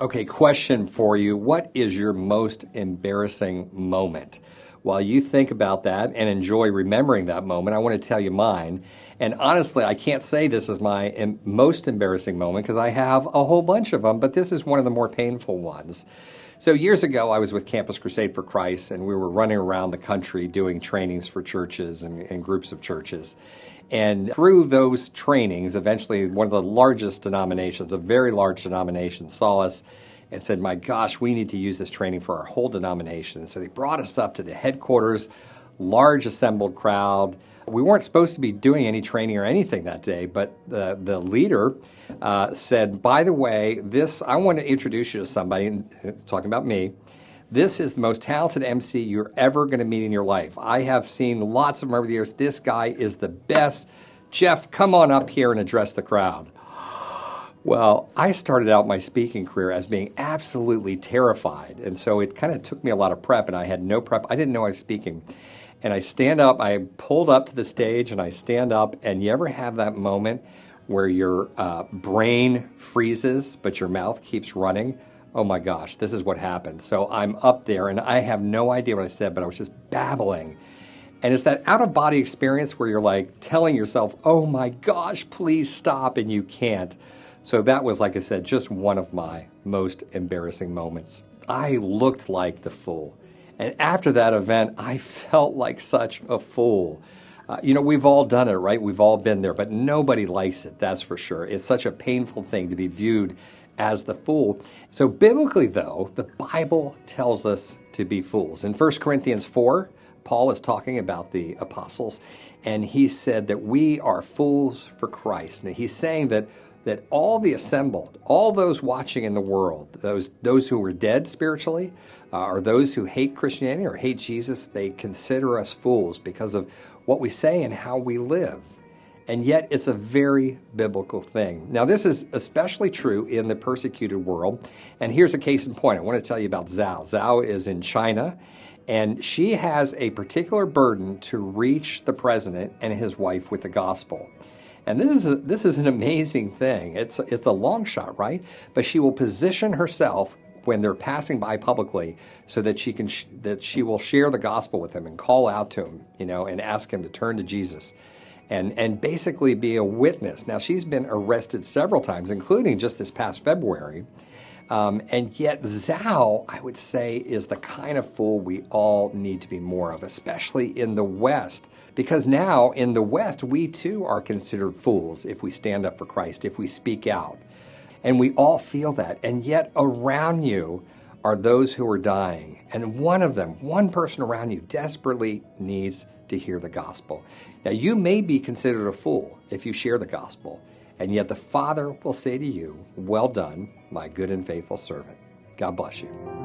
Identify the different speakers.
Speaker 1: Okay, question for you. What is your most embarrassing moment? While you think about that and enjoy remembering that moment, I want to tell you mine. And honestly, I can't say this is my most embarrassing moment because I have a whole bunch of them, but this is one of the more painful ones. So years ago, I was with Campus Crusade for Christ, and we were running around the country doing trainings for churches and groups of churches. And through those trainings, eventually one of the largest denominations, a very large denomination, saw us and said, my gosh, we need to use this training for our whole denomination. And so they brought us up to the headquarters, large assembled crowd. We weren't supposed to be doing any training or anything that day, but the leader said, by the way, I want to introduce you to somebody, talking about me. This is the most talented MC you're ever going to meet in your life. I have seen lots of them over the years. This guy is the best. Jeff, come on up here and address the crowd. Well, I started out my speaking career as being absolutely terrified, and so it kind of took me a lot of prep, and I had no prep. I didn't know I was speaking. And I stand up, I pulled up to the stage, and I stand up, and you ever have that moment where your brain freezes, but your mouth keeps running? Oh my gosh, this is what happened. So I'm up there, and I have no idea what I said, but I was just babbling. And it's that out-of-body experience where you're like telling yourself, oh my gosh, please stop, and you can't. So that was, like I said, just one of my most embarrassing moments. I looked like the fool. And after that event, I felt like such a fool. We've all done it, right? We've all been there, but nobody likes it, that's for sure. It's such a painful thing to be viewed as the fool. So biblically, though, the Bible tells us to be fools. In 1 Corinthians 4, Paul is talking about the apostles, and he said that we are fools for Christ. And he's saying that all the assembled, all those watching in the world, those who were dead spiritually, or those who hate Christianity or hate Jesus, they consider us fools because of what we say and how we live. And yet it's a very biblical thing. Now, this is especially true in the persecuted world. And here's a case in point. I want to tell you about Zhao. Zhao is in China, and she has a particular burden to reach the president and his wife with the gospel. And this is an amazing thing. It's a long shot, right? But she will position herself when they're passing by publicly so that she will share the gospel with him and call out to him, and ask him to turn to Jesus and basically be a witness. Now, she's been arrested several times, including just this past February. And yet Zhao, I would say, is the kind of fool we all need to be more of, especially in the West. Because now in the West, we too are considered fools if we stand up for Christ, if we speak out. And we all feel that. And yet around you are those who are dying. And one person around you desperately needs to hear the gospel. Now, you may be considered a fool if you share the gospel. And yet the Father will say to you, well done, my good and faithful servant. God bless you.